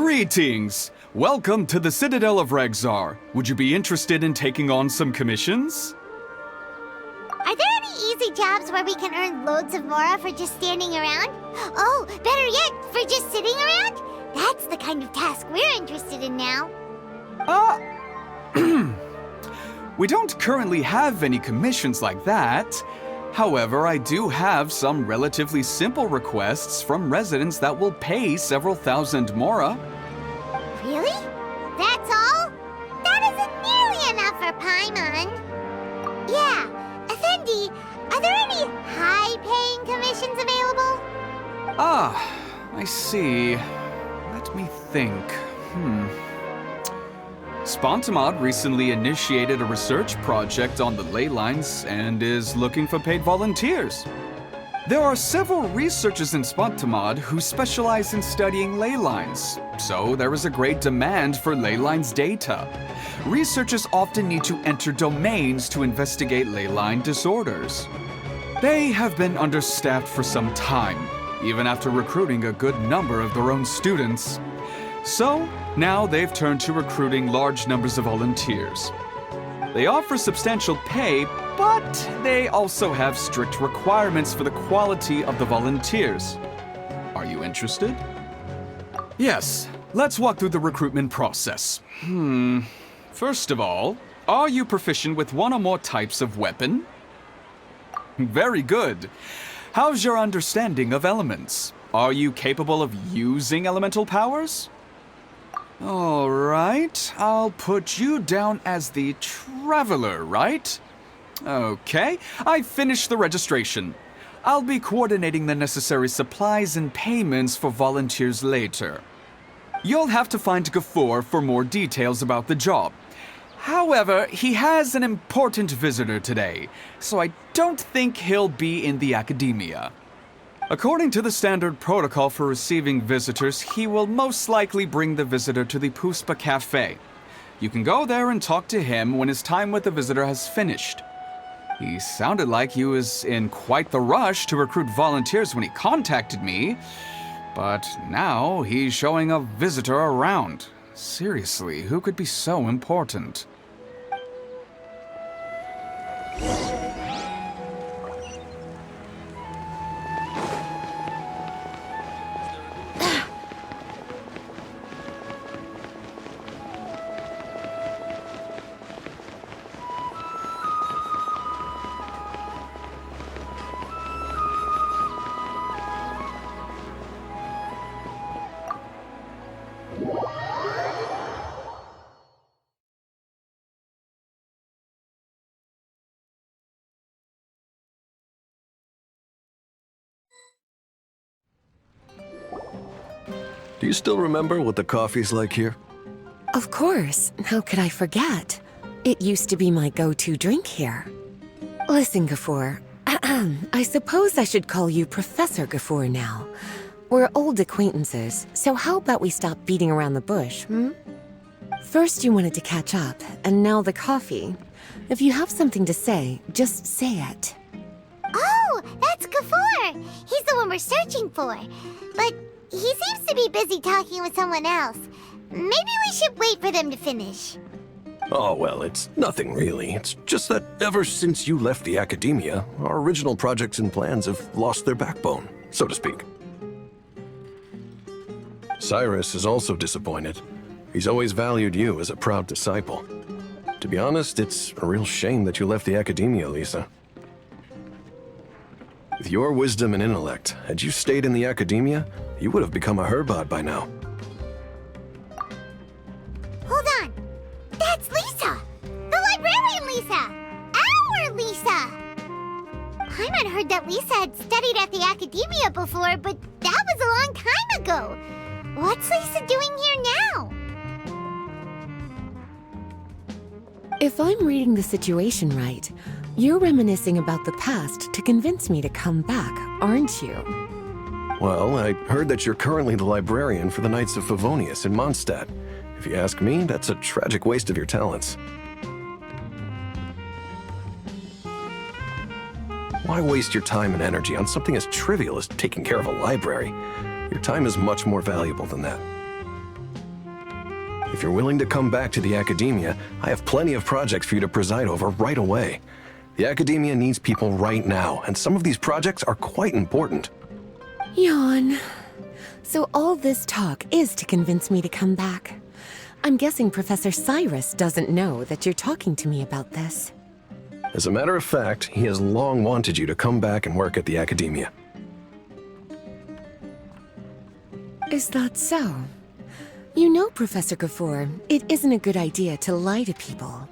Greetings! Welcome to the Citadel of Regzar. Would you be interested in taking on some commissions? Are there any easy jobs where we can earn loads of mora for just standing around? Oh, better yet, for just sitting around? That's the kind of task we're interested in now. We don't currently have any commissions like that. However, I do have some relatively simple requests from residents that will pay several thousand mora. Really? That's all? That isn't nearly enough for Paimon. Yeah, Effendi, are there any high-paying commissions available? I see. Let me think. Spontamod recently initiated a research project on the ley lines and is looking for paid volunteers. There are several researchers in Spontamod who specialize in studying ley lines, so there is a great demand for ley lines data. Researchers often need to enter domains to investigate ley line disorders. They have been understaffed for some time, even after recruiting a good number of their own students. So, now they've turned to recruiting large numbers of volunteers. They offer substantial pay, but they also have strict requirements for the quality of the volunteers. Are you interested? Yes, let's walk through the recruitment process. First of all, are you proficient with one or more types of weapon? Very good. How's your understanding of elements? Are you capable of using elemental powers? All right, I'll put you down as the Traveler, right? Okay, I finished the registration. I'll be coordinating the necessary supplies and payments for volunteers later. You'll have to find Gafoor for more details about the job. However, he has an important visitor today, so I don't think he'll be in the academia. According to the standard protocol for receiving visitors, he will most likely bring the visitor to the Puspa Cafe. You can go there and talk to him when his time with the visitor has finished. He sounded like he was in quite the rush to recruit volunteers when he contacted me, but now he's showing a visitor around. Seriously, who could be so important? Do you still remember what the coffee's like here? Of course. How could I forget? It used to be my go-to drink here. Listen, Gafoor. I suppose I should call you Professor Gafoor now. We're old acquaintances, so how about we stop beating around the bush, First you wanted to catch up, and now the coffee. If you have something to say, just say it. Oh, that's Gafoor! He's the one we're searching for. But he seems to be busy talking with someone else. Maybe we should wait for them to finish. Oh, well, it's nothing really. It's just that ever since you left the academia, our original projects and plans have lost their backbone, so to speak. Cyrus is also disappointed. He's always valued you as a proud disciple. To be honest, it's a real shame that you left the academia, Lisa. With your wisdom and intellect, had you stayed in the academia, you would have become a Herbad by now. Hold on! That's Lisa! The librarian Lisa! Our Lisa! Paimon heard that Lisa had studied at the academia before, but that was a long time ago. What's Lisa doing here now? If I'm reading the situation right, you're reminiscing about the past to convince me to come back, aren't you? Well, I heard that you're currently the librarian for the Knights of Favonius in Mondstadt. If you ask me, that's a tragic waste of your talents. Why waste your time and energy on something as trivial as taking care of a library? Your time is much more valuable than that. If you're willing to come back to the Academia, I have plenty of projects for you to preside over right away. The Academia needs people right now, and some of these projects are quite important. Yawn. So all this talk is to convince me to come back. I'm guessing Professor Cyrus doesn't know that you're talking to me about this. As a matter of fact, he has long wanted you to come back and work at the Academia. Is that so? You know, Professor Gafoor, it isn't a good idea to lie to people.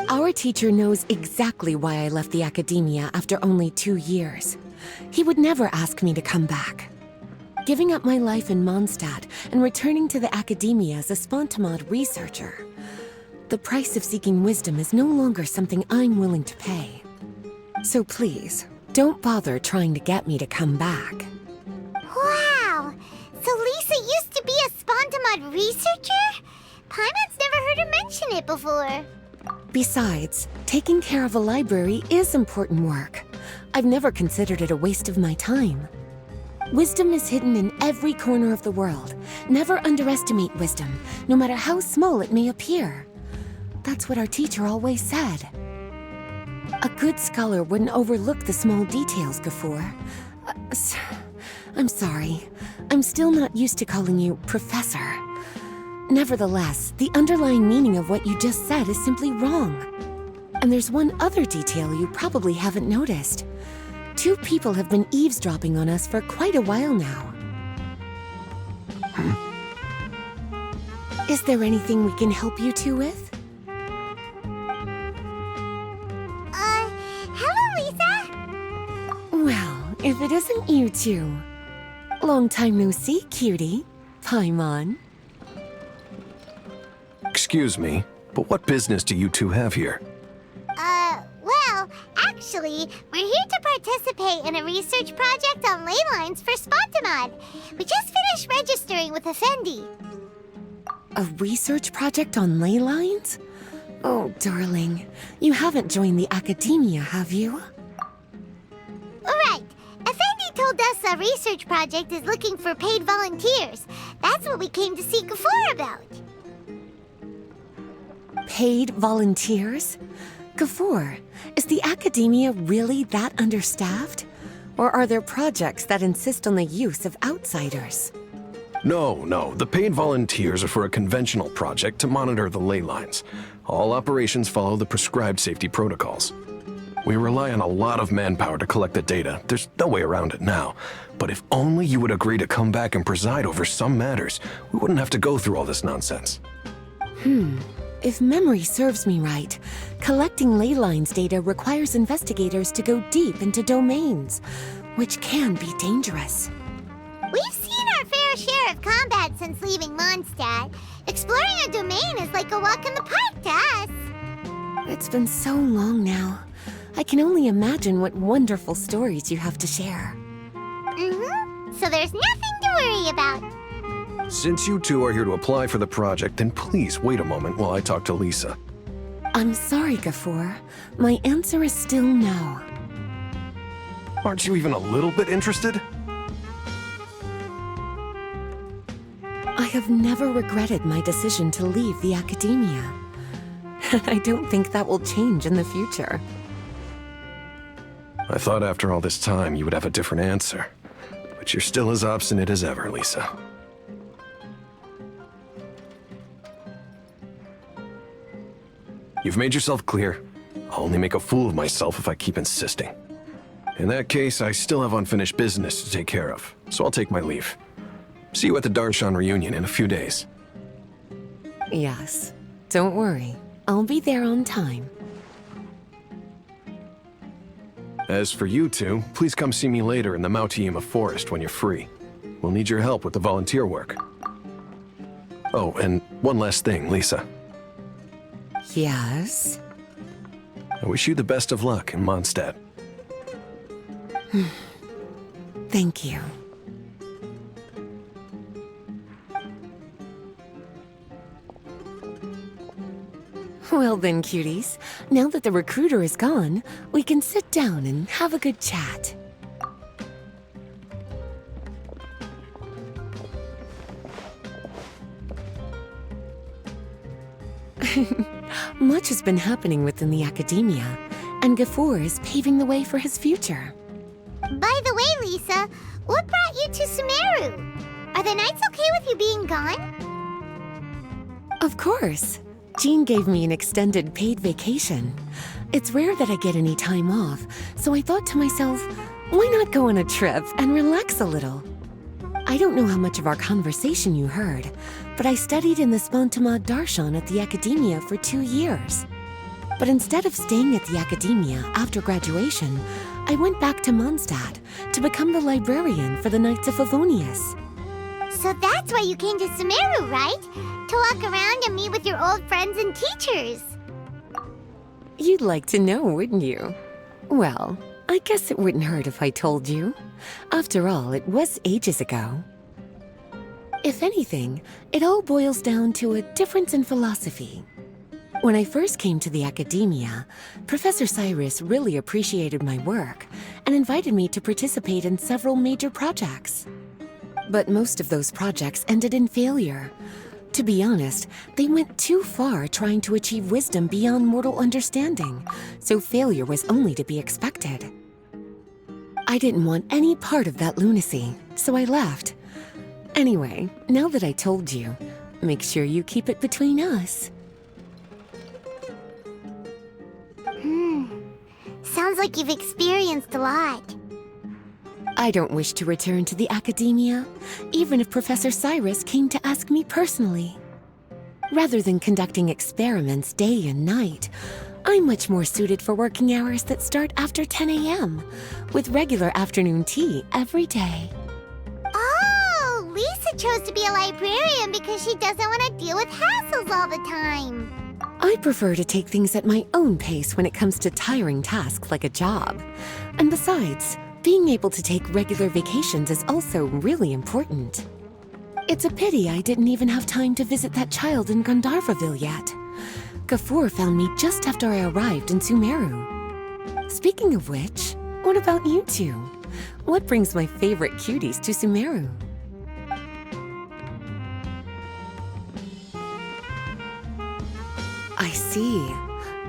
Our teacher knows exactly why I left the Academia after only 2 years. He would never ask me to come back. Giving up my life in Mondstadt and returning to the Academia as a Spontamod researcher. The price of seeking wisdom is no longer something I'm willing to pay. So please, don't bother trying to get me to come back. Wow! So Lisa used to be a Spontamod researcher? Paimon's never heard her mention it before. Besides, taking care of a library is important work. I've never considered it a waste of my time. Wisdom is hidden in every corner of the world. Never underestimate wisdom, no matter how small it may appear. That's what our teacher always said. A good scholar wouldn't overlook the small details, Gafoor. I'm sorry. I'm still not used to calling you Professor. Nevertheless, the underlying meaning of what you just said is simply wrong. And there's one other detail you probably haven't noticed. 2 people have been eavesdropping on us for quite a while now. Is there anything we can help you two with? Hello, Lisa! Well, if it isn't you two. Long time no see, cutie. Paimon. Excuse me, but what business do you two have here? Well, actually, we're here to participate in a research project on ley lines for Spontamod. We just finished registering with Effendi. A research project on ley lines? Oh, darling. You haven't joined the Academia, have you? Right. Effendi told us a research project is looking for paid volunteers. That's what we came to see Gafoor about. Paid volunteers? Gafoor, is the Academia really that understaffed? Or are there projects that insist on the use of outsiders? No. The paid volunteers are for a conventional project to monitor the ley lines. All operations follow the prescribed safety protocols. We rely on a lot of manpower to collect the data. There's no way around it now. But if only you would agree to come back and preside over some matters, we wouldn't have to go through all this nonsense. If memory serves me right, collecting ley lines data requires investigators to go deep into domains, which can be dangerous. We've seen our fair share of combat since leaving Mondstadt. Exploring a domain is like a walk in the park to us. It's been so long now. I can only imagine what wonderful stories you have to share. So there's nothing to worry about. Since you two are here to apply for the project, then please wait a moment while I talk to Lisa. I'm sorry, Gafoor. My answer is still no. Aren't you even a little bit interested? I have never regretted my decision to leave the Academia. I don't think that will change in the future. I thought after all this time you would have a different answer. But you're still as obstinate as ever, Lisa. You've made yourself clear. I'll only make a fool of myself if I keep insisting. In that case, I still have unfinished business to take care of, so I'll take my leave. See you at the Darshan reunion in a few days. Yes. Don't worry. I'll be there on time. As for you two, please come see me later in the Mautiima Forest when you're free. We'll need your help with the volunteer work. Oh, and one last thing, Lisa. Yes? I wish you the best of luck in Mondstadt. Thank you. Well then, cuties. Now that the recruiter is gone, we can sit down and have a good chat. Much has been happening within the academia, and Gafoor is paving the way for his future. By the way, Lisa, what brought you to Sumeru? Are the Knights okay with you being gone? Of course. Jean gave me an extended paid vacation. It's rare that I get any time off, so I thought to myself, why not go on a trip and relax a little? I don't know how much of our conversation you heard, but I studied in the Spontamad Darshan at the Academia for 2 years. But instead of staying at the Academia after graduation, I went back to Mondstadt to become the librarian for the Knights of Favonius. So that's why you came to Sumeru, right? To walk around and meet with your old friends and teachers. You'd like to know, wouldn't you? Well, I guess it wouldn't hurt if I told you. After all, it was ages ago. If anything, it all boils down to a difference in philosophy. When I first came to the Academia, Professor Cyrus really appreciated my work and invited me to participate in several major projects. But most of those projects ended in failure. To be honest, they went too far trying to achieve wisdom beyond mortal understanding, so failure was only to be expected. I didn't want any part of that lunacy, so I left. Anyway, now that I told you, make sure you keep it between us. Sounds like you've experienced a lot. I don't wish to return to the Academia, even if Professor Cyrus came to ask me personally. Rather than conducting experiments day and night, I'm much more suited for working hours that start after 10 a.m., with regular afternoon tea every day. Oh, Lisa chose to be a librarian because she doesn't want to deal with hassles all the time. I prefer to take things at my own pace when it comes to tiring tasks like a job. And besides, being able to take regular vacations is also really important. It's a pity I didn't even have time to visit that child in Gandharvaville yet. Gafoor found me just after I arrived in Sumeru. Speaking of which, what about you two? What brings my favorite cuties to Sumeru? I see.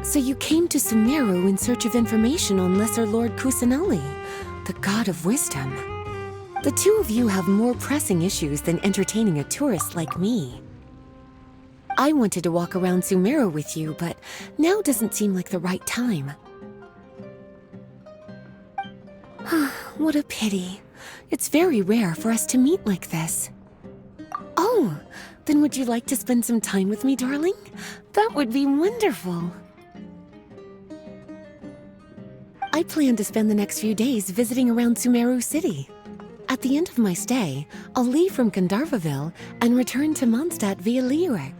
So you came to Sumeru in search of information on Lesser Lord Kusanali, the god of wisdom. The two of you have more pressing issues than entertaining a tourist like me. I wanted to walk around Sumeru with you, but now doesn't seem like the right time. What a pity. It's very rare for us to meet like this. Oh, then would you like to spend some time with me, darling? That would be wonderful. I plan to spend the next few days visiting around Sumeru City. At the end of my stay, I'll leave from Gandharvaville and return to Mondstadt via Liyue.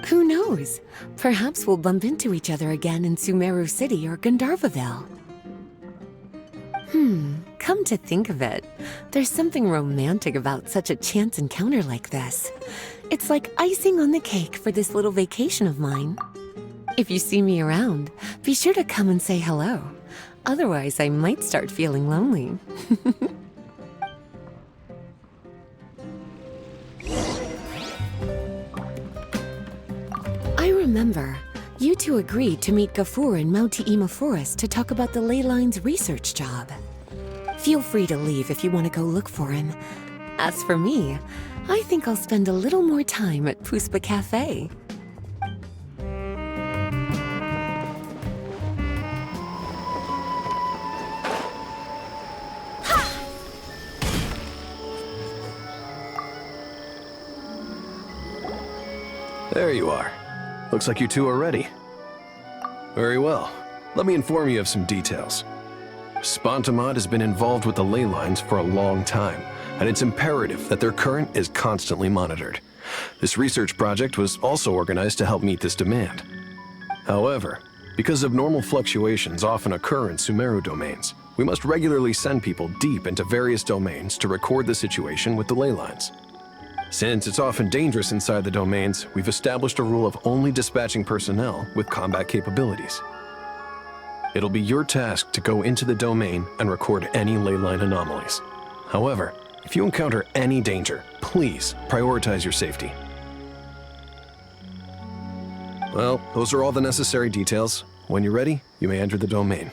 Who knows? Perhaps we'll bump into each other again in Sumeru City or Gandharvaville. Come to think of it, there's something romantic about such a chance encounter like this. It's like icing on the cake for this little vacation of mine. If you see me around, be sure to come and say hello. Otherwise, I might start feeling lonely. I remember, you two agreed to meet Gafoor in Mauti'ima Forest to talk about the ley lines research job. Feel free to leave if you want to go look for him. As for me, I think I'll spend a little more time at Puspa Cafe. There you are. Looks like you two are ready. Very well. Let me inform you of some details. Spontamad has been involved with the ley lines for a long time, and it's imperative that their current is constantly monitored. This research project was also organized to help meet this demand. However, because abnormal fluctuations often occur in Sumeru domains, we must regularly send people deep into various domains to record the situation with the ley lines. Since it's often dangerous inside the domains, we've established a rule of only dispatching personnel with combat capabilities. It'll be your task to go into the domain and record any leyline anomalies. However, if you encounter any danger, please prioritize your safety. Well, those are all the necessary details. When you're ready, you may enter the domain.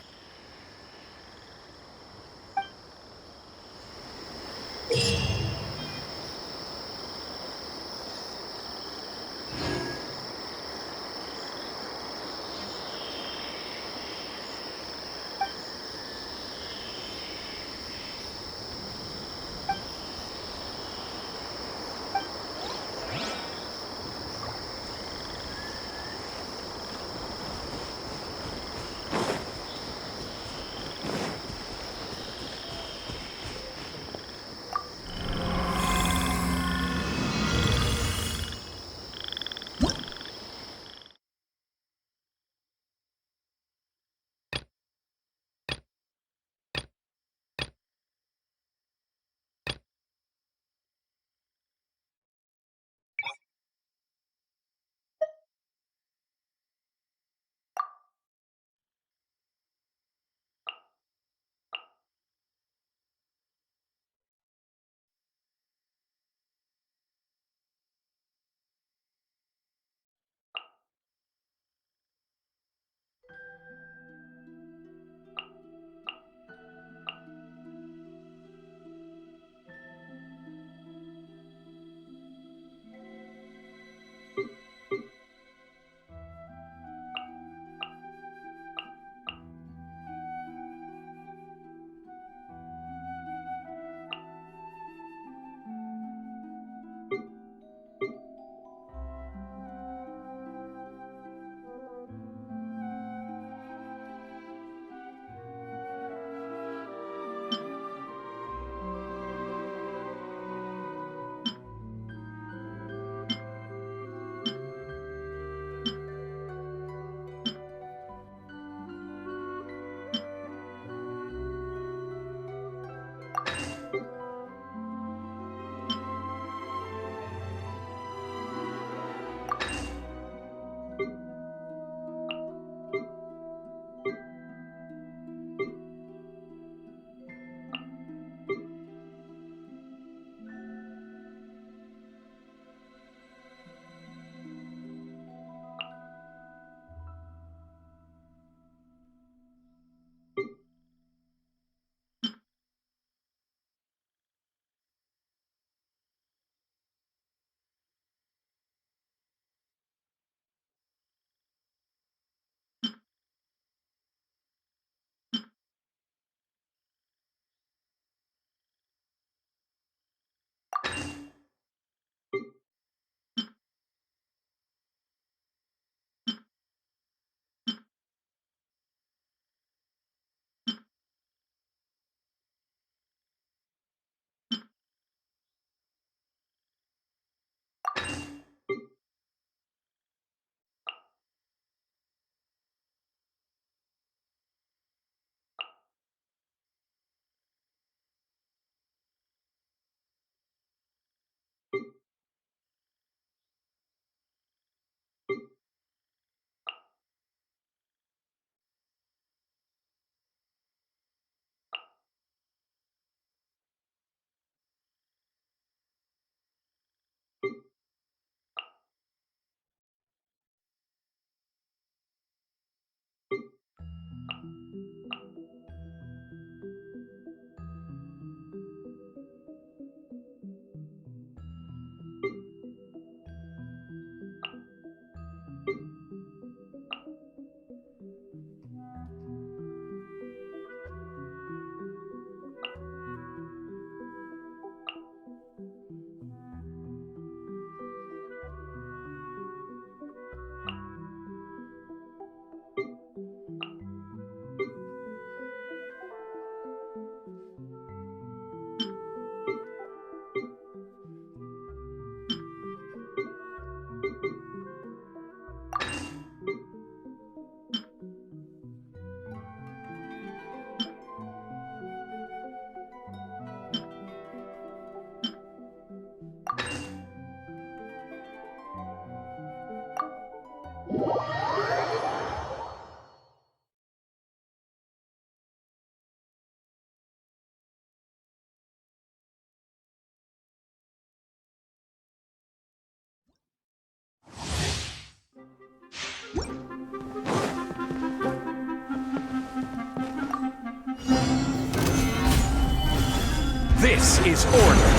This is order.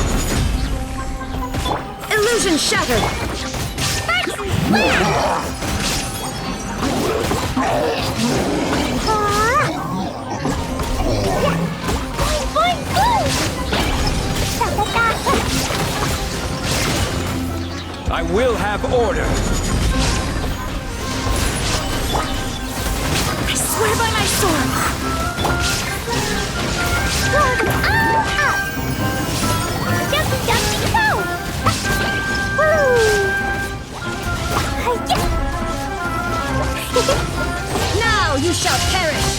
Illusion shattered! I will have order. I swear by my sword! Jumpy, jumpy, go! Woo! Now you shall perish!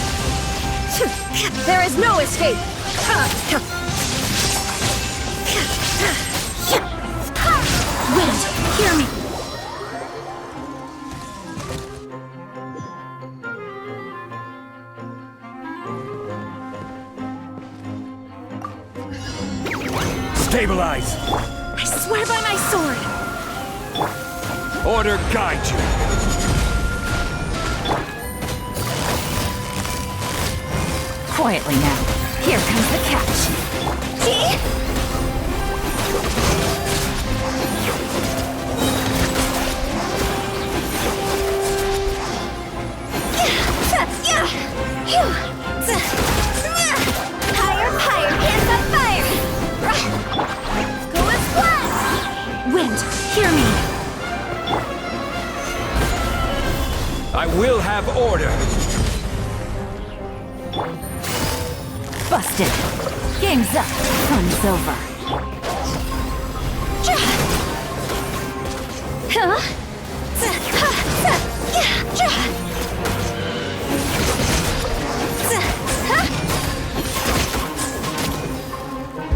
There is no escape! Wind, hear me! Stabilize. I swear by my sword! Order guide you. Quietly now. Here comes the catch. Higher, higher, here's the fire! Go and splash! Wind, hear me! I will have order. Busted! Game's up! Fun's over! Huh?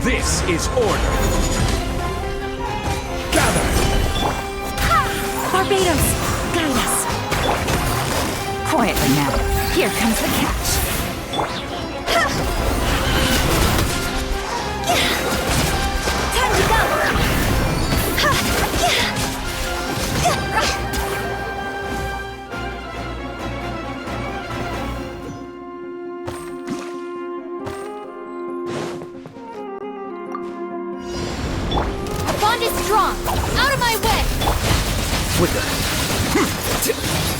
This is order. Gather. Barbados, guide us! Quietly now. Here comes the catch. Time to go! Our bond is strong! Out of my way! Flicker.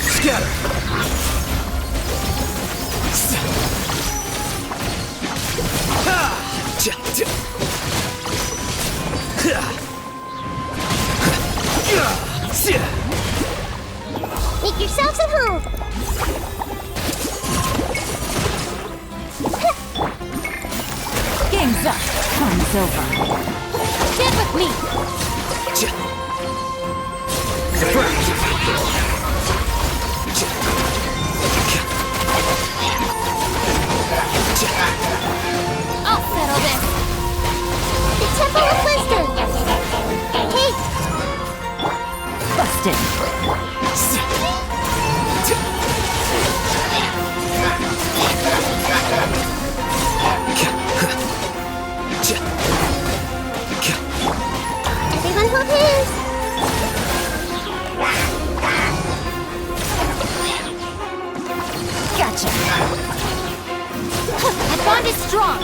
Scatter. Make yourselves at home! Game's up. Fun's over. Stand with me! I'll settle this! The Temple of Wisdom! Hey! Busted! Everyone hold hands! Gotcha! That bond is strong!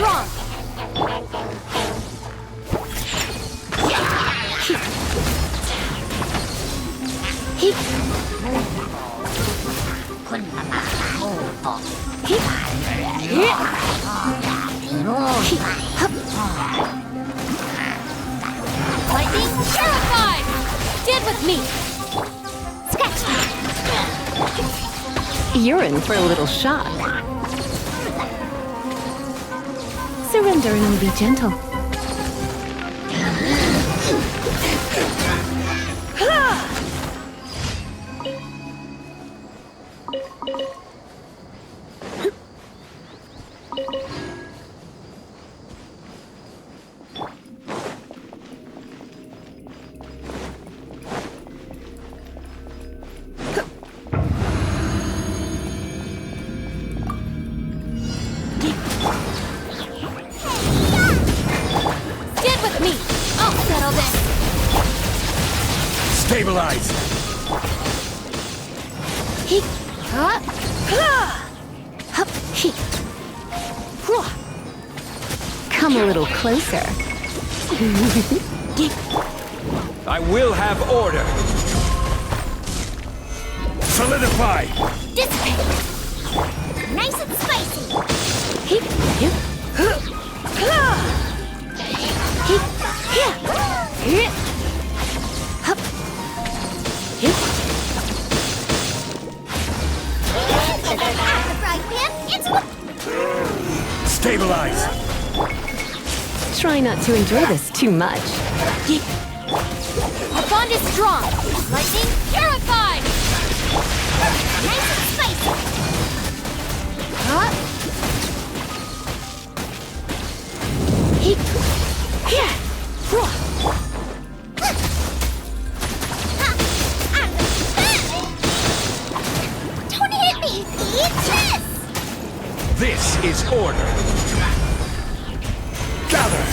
strong! Lightning purified! Stand with me! Scratch me. You're in for a little shock. Surrender and I'll be gentle. Stand with me! I'll settle this! Stabilize! Come a little closer. I will have order! Solidify! Dissipate. Nice and spicy. Right, man. It's Stabilize! Try not to enjoy this too much. our bond is strong. Lightning purified. Nice and spicy. Don't hit me! Eat this! This is order! Gather!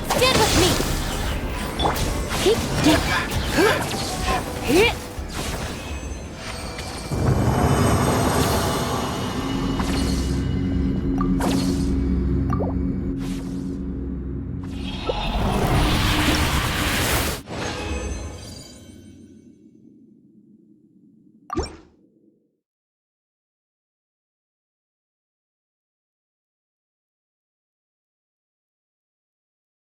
Stand with me!